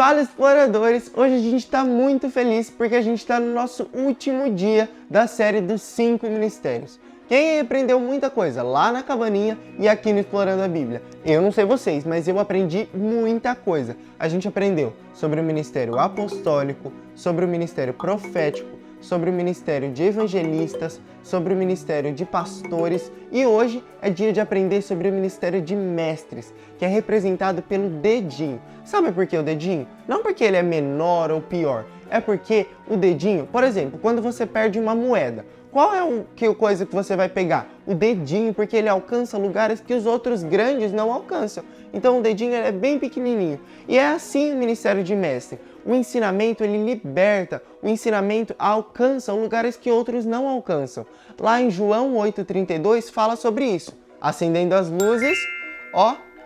Fala, exploradores! Hoje a gente está muito feliz porque a gente está no nosso último dia da série dos 5 ministérios. Quem aprendeu muita coisa lá na cabaninha e aqui no Explorando a Bíblia? Eu não sei vocês, mas eu aprendi muita coisa. A gente aprendeu sobre o ministério apostólico, sobre o ministério profético, sobre o ministério de evangelistas, sobre o ministério de pastores e hoje é dia de aprender sobre o ministério de mestres, que é representado pelo dedinho. Sabe por que o dedinho? Não porque ele é menor ou pior, é porque o dedinho, por exemplo, quando você perde uma moeda, qual é a coisa que você vai pegar? O dedinho, porque ele alcança lugares que os outros grandes não alcançam. Então o dedinho é bem pequenininho. E é assim o ministério de mestre. O ensinamento ele liberta, o ensinamento alcança lugares que outros não alcançam. Lá em João 8,32 fala sobre isso. Acendendo as luzes,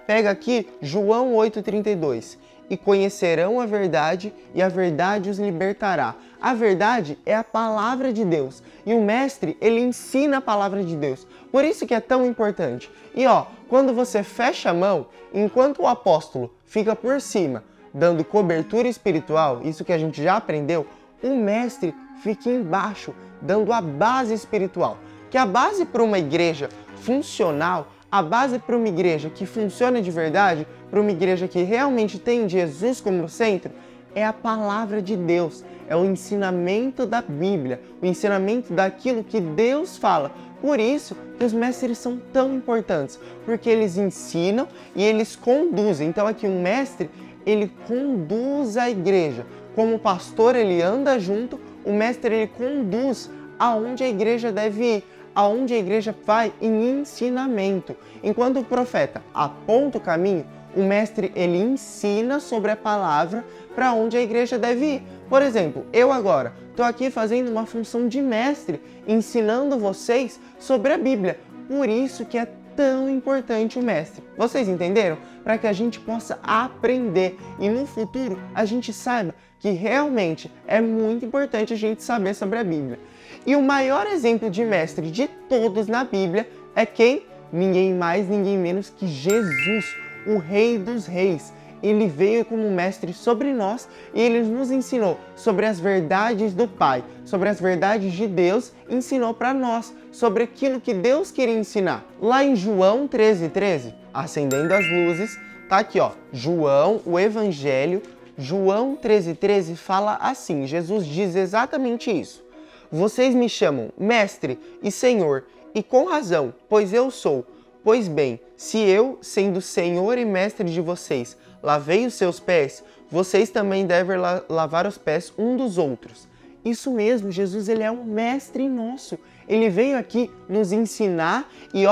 pega aqui João 8,32. E conhecerão a verdade, e a verdade os libertará. A verdade é a palavra de Deus. E o mestre, ele ensina a palavra de Deus. Por isso que é tão importante. E quando você fecha a mão, enquanto o apóstolo fica por cima, dando cobertura espiritual, isso que a gente já aprendeu, o mestre fica embaixo, dando a base espiritual. Que a base para uma igreja funcional, a base para uma igreja que funciona de verdade, para uma igreja que realmente tem Jesus como centro, é a palavra de Deus, é o ensinamento da Bíblia, o ensinamento daquilo que Deus fala. Por isso que os mestres são tão importantes, porque eles ensinam e eles conduzem. Então aqui um mestre, ele conduz a igreja. Como o pastor ele anda junto, o mestre ele conduz aonde a igreja deve ir, aonde a igreja vai em ensinamento. Enquanto o profeta aponta o caminho, o mestre ele ensina sobre a palavra para onde a igreja deve ir. Por exemplo, eu agora estou aqui fazendo uma função de mestre, ensinando vocês sobre a Bíblia. Por isso que é tão importante o mestre. Vocês entenderam? Para que a gente possa aprender e no futuro a gente saiba que realmente é muito importante a gente saber sobre a Bíblia. E o maior exemplo de mestre de todos na Bíblia é quem? Ninguém mais, ninguém menos que Jesus, o Rei dos Reis. Ele veio como mestre sobre nós e ele nos ensinou sobre as verdades do Pai, sobre as verdades de Deus, ensinou para nós sobre aquilo que Deus queria ensinar. Lá em João 13,13, acendendo as luzes, tá aqui João, o Evangelho, João 13,13 fala assim, Jesus diz exatamente isso. Vocês me chamam Mestre e Senhor, e com razão, pois eu sou. Pois bem, se eu, sendo Senhor e Mestre de vocês, lavei os seus pés, vocês também devem lavar os pés um dos outros. Isso mesmo, Jesus ele é um mestre nosso. Ele veio aqui nos ensinar e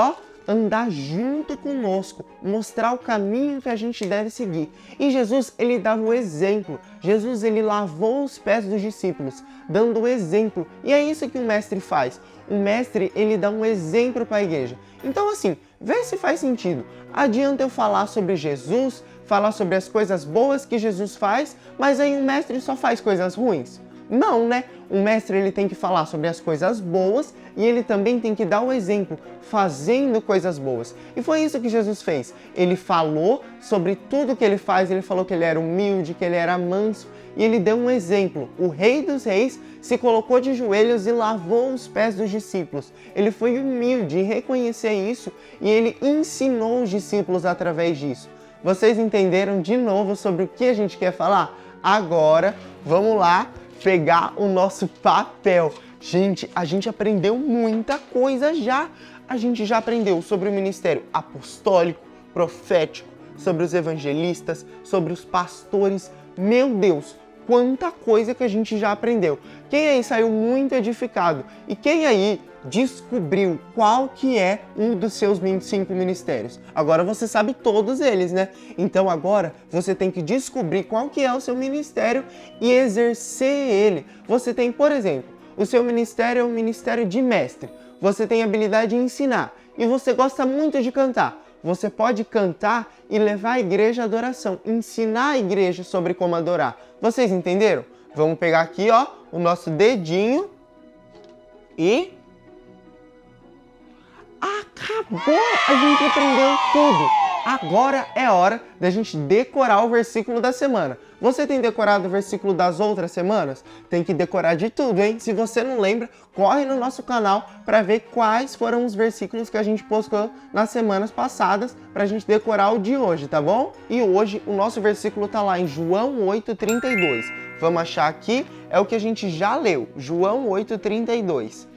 andar junto conosco, mostrar o caminho que a gente deve seguir. E Jesus, ele dava o exemplo. Jesus, ele lavou os pés dos discípulos, dando o exemplo. E é isso que o mestre faz. O mestre, ele dá um exemplo para a igreja. Então, assim, vê se faz sentido. Adianta eu falar sobre Jesus, falar sobre as coisas boas que Jesus faz, mas aí o mestre só faz coisas ruins? Não, né? O mestre ele tem que falar sobre as coisas boas e ele também tem que dar o exemplo, fazendo coisas boas. E foi isso que Jesus fez. Ele falou sobre tudo que ele faz, ele falou que ele era humilde, que ele era manso, e ele deu um exemplo. O Rei dos Reis se colocou de joelhos e lavou os pés dos discípulos. Ele foi humilde em reconhecer isso e ele ensinou os discípulos através disso. Vocês entenderam de novo sobre o que a gente quer falar? Agora, vamos lá pegar o nosso papel. Gente, a gente aprendeu muita coisa já. A gente já aprendeu sobre o ministério apostólico, profético, sobre os evangelistas, sobre os pastores. Meu Deus, quanta coisa que a gente já aprendeu. Quem aí saiu muito edificado? E quem aí descobriu qual que é um dos seus 25 ministérios? Agora você sabe todos eles, né? Então agora você tem que descobrir qual que é o seu ministério e exercer ele. Você tem, por exemplo, o seu ministério é um ministério de mestre. Você tem habilidade em ensinar e você gosta muito de cantar. Você pode cantar e levar a igreja à adoração, ensinar a igreja sobre como adorar. Vocês entenderam? Vamos pegar aqui, o nosso dedinho e acabou! A gente aprendeu tudo! Agora é hora da gente decorar o versículo da semana. Você tem decorado o versículo das outras semanas? Tem que decorar de tudo, hein? Se você não lembra, corre no nosso canal para ver quais foram os versículos que a gente postou nas semanas passadas para a gente decorar o de hoje, tá bom? E hoje o nosso versículo tá lá em João 8:32. Vamos achar aqui, é o que a gente já leu, João 8:32.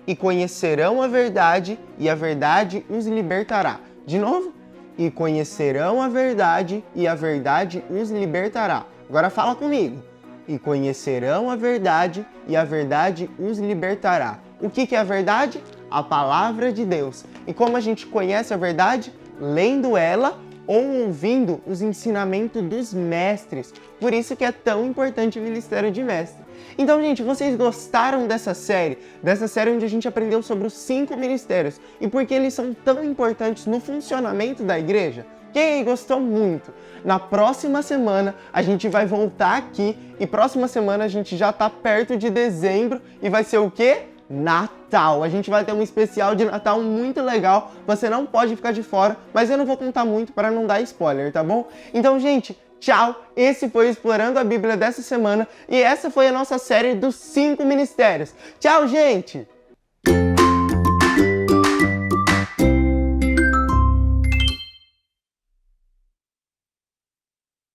E conhecerão a verdade, e a verdade os libertará. De novo? E conhecerão a verdade, e a verdade os libertará. Agora fala comigo. E conhecerão a verdade, e a verdade os libertará. O que é a verdade? A palavra de Deus. E como a gente conhece a verdade? Lendo ela ou ouvindo os ensinamentos dos mestres. Por isso que é tão importante o ministério de mestre. Então, gente, vocês gostaram dessa série? Dessa série onde a gente aprendeu sobre os 5 ministérios e por que eles são tão importantes no funcionamento da igreja? Quem aí gostou muito? Na próxima semana a gente vai voltar aqui e próxima semana a gente já tá perto de dezembro e vai ser o quê? Natal. A gente vai ter um especial de Natal muito legal, você não pode ficar de fora, mas eu não vou contar muito para não dar spoiler, tá bom? Então, gente, tchau! Esse foi o Explorando a Bíblia dessa semana e essa foi a nossa série dos 5 ministérios. Tchau, gente!